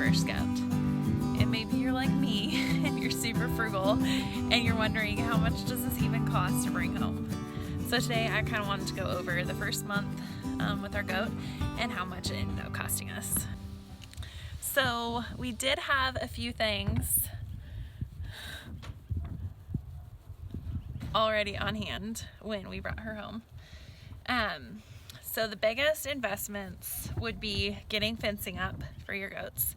first goat. And maybe you're like me and you're super frugal and you're wondering how much does this even cost to bring home. So today I kind of wanted to go over the first month with our goat and how much it ended up costing us. So we did have a few things already on hand when we brought her home. So the biggest investments would be getting fencing up for your goats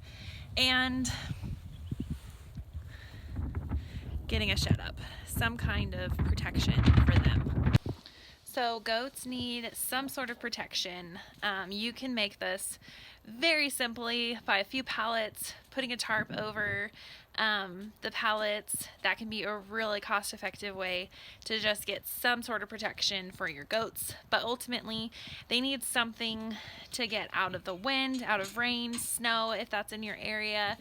and getting a shed up, some kind of protection for them. So goats need some sort of protection. You can make this very simply by a few pallets, putting a tarp over the pallets. That can be a really cost-effective way to just get some sort of protection for your goats. But ultimately, they need something to get out of the wind, out of rain, snow, if that's in your area.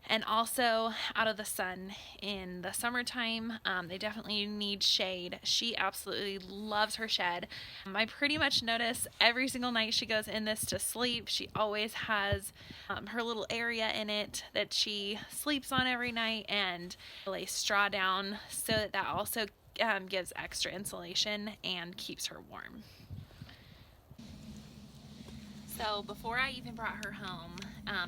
And also out of the sun in the summertime. They definitely need shade. She absolutely loves her shed. I pretty much notice every single night she goes in this to sleep, she always has her little area in it that she sleeps on every night, and lay straw down so that also gives extra insulation and keeps her warm. So before I even brought her home,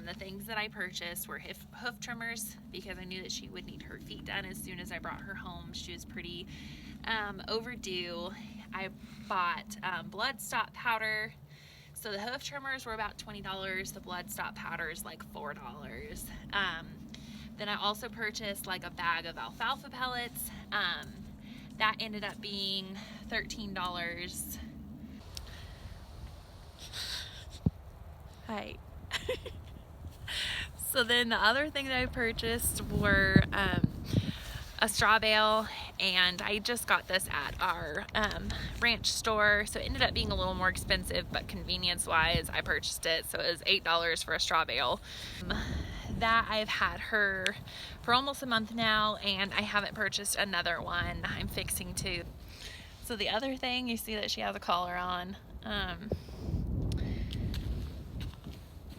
the things that I purchased were hoof trimmers, because I knew that she would need her feet done as soon as I brought her home. She was pretty overdue. I bought blood stop powder. So the hoof trimmers were about $20. The blood stop powder is like $4. Then I also purchased like a bag of alfalfa pellets. That ended up being $13. Hi. So then the other thing that I purchased were a straw bale, and I just got this at our ranch store, so it ended up being a little more expensive, but convenience wise I purchased it, so it was $8 for a straw bale. That I've had her for almost a month now, and I haven't purchased another one. I'm fixing to. So the other thing, you see that she has a collar on.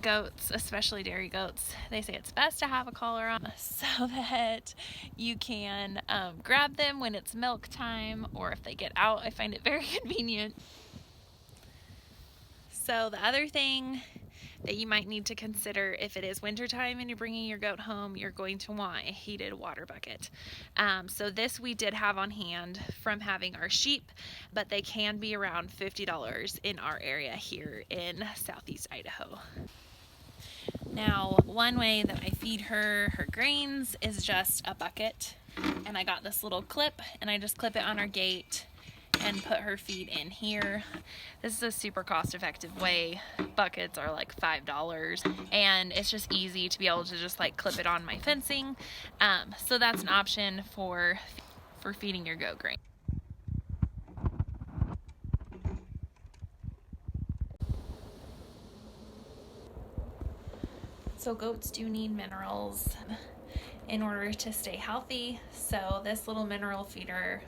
Goats, especially dairy goats, they say it's best to have a collar on so that you can grab them when it's milk time, or if they get out. I find it very convenient. So the other thing that you might need to consider, if it is wintertime and you're bringing your goat home, you're going to want a heated water bucket. So this we did have on hand from having our sheep, but they can be around $50 in our area here in southeast Idaho. Now, one way that I feed her grains is just a bucket, and I got this little clip, and I just clip it on our gate and put her feed in here. This is a super cost-effective way. Buckets are like $5, and it's just easy to be able to just like clip it on my fencing. So that's an option for feeding your goat grain. So goats do need minerals in order to stay healthy. So this little mineral feeder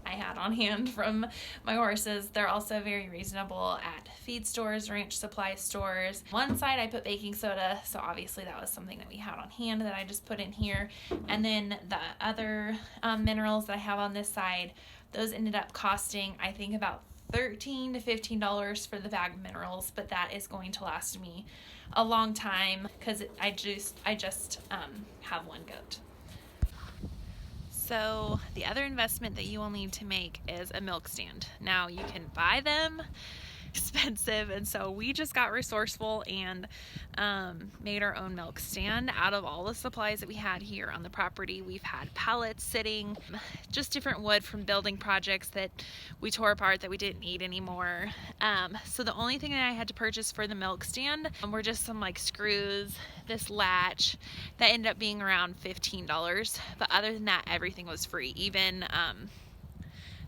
I had on hand from my horses. They're also very reasonable at feed stores, ranch supply stores. One side I put baking soda, so obviously that was something that we had on hand that I just put in here. And then the other minerals that I have on this side, those ended up costing, I think, about $13 to $15 for the bag of minerals, but that is going to last me a long time because I just have one goat. So the other investment that you will need to make is a milk stand. Now you can buy them, expensive, and so we just got resourceful and made our own milk stand out of all the supplies that we had here on the property. We've had pallets sitting, just different wood from building projects that we tore apart that we didn't need anymore. So the only thing that I had to purchase for the milk stand were just some like screws, this latch that ended up being around $15, but other than that everything was free. Even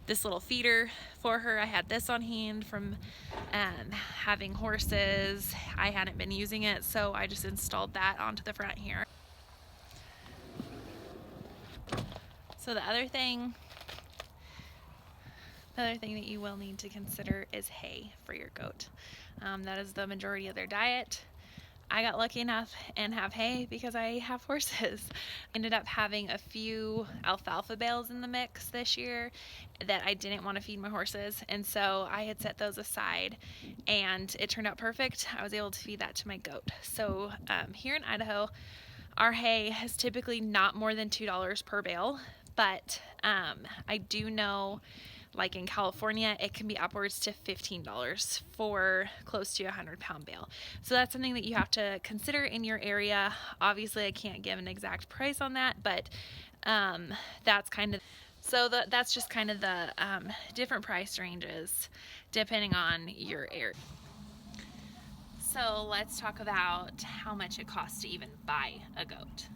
this little feeder for her, I had this on hand from having horses. I hadn't been using it, so I just installed that onto the front here. So the other thing that you will need to consider is hay for your goat. That is the majority of their diet. I got lucky enough and have hay because I have horses. Ended up having a few alfalfa bales in the mix this year that I didn't want to feed my horses, and so I had set those aside and it turned out perfect. I was able to feed that to my goat. So here in Idaho, our hay is typically not more than $2 per bale, but I do know, like in California, it can be upwards to $15 for close to a 100-pound bale. So that's something that you have to consider in your area. Obviously, I can't give an exact price on that, but that's kind of, so that's just kind of the different price ranges depending on your area. So let's talk about how much it costs to even buy a goat.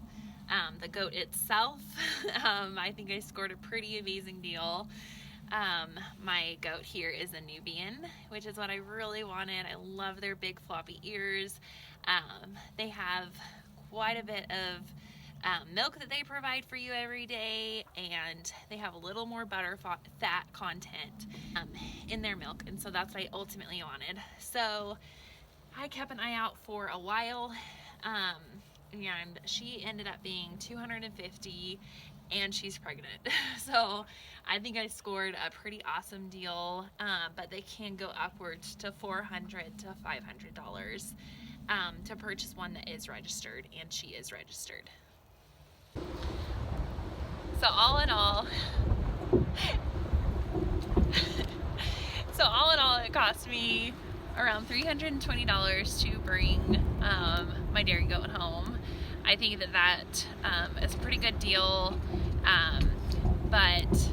The goat itself, I think I scored a pretty amazing deal. My goat here is a Nubian, which is what I really wanted. I love their big floppy ears. They have quite a bit of milk that they provide for you every day, and they have a little more butter fat content in their milk, and so that's what I ultimately wanted. So I kept an eye out for a while, and she ended up being 250, and she's pregnant. So I think I scored a pretty awesome deal, but they can go upwards to $400 to $500 to purchase one that is registered, and she is registered. So all in all, it cost me around $320 to bring my dairy goat home. I think that is a pretty good deal, but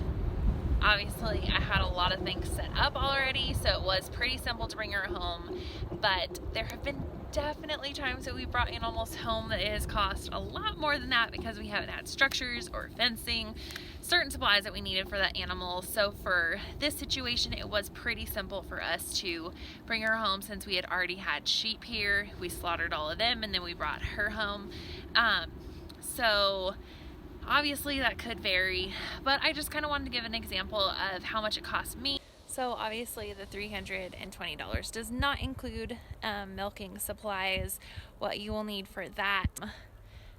obviously I had a lot of things set up already, so it was pretty simple to bring her home. But there have been definitely times that we brought animals home that it has cost a lot more than that because we haven't had structures or fencing, certain supplies that we needed for that animal. So for this situation, it was pretty simple for us to bring her home since we had already had sheep here. We slaughtered all of them and then we brought her home. So obviously that could vary, but I just kind of wanted to give an example of how much it cost me. So obviously the $320 does not include milking supplies. What you will need for that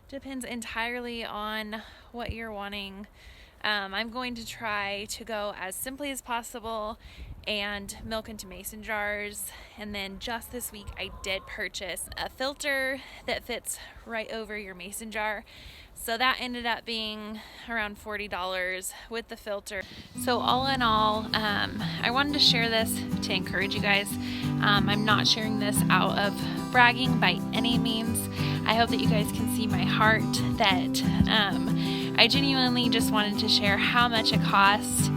depends entirely on what you're wanting. I'm going to try to go as simply as possible and milk into mason jars. And then just this week I did purchase a filter that fits right over your mason jar. So that ended up being around $40 with the filter. So all in all, I wanted to share this to encourage you guys. I'm not sharing this out of bragging by any means. I hope that you guys can see my heart, that I genuinely just wanted to share how much it costs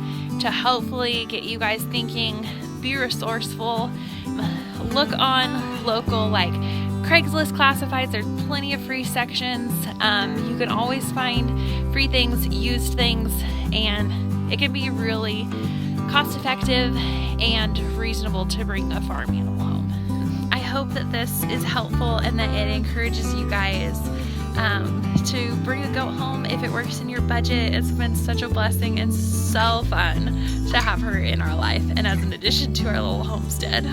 to hopefully get you guys thinking, be resourceful, look on local like Craigslist classifieds. There's plenty of free sections. You can always find free things, used things, and it can be really cost effective and reasonable to bring a farm animal home. I hope that this is helpful and that it encourages you guys to bring a goat home if it works in your budget. It's been such a blessing and so fun to have her in our life and as an addition to our little homestead.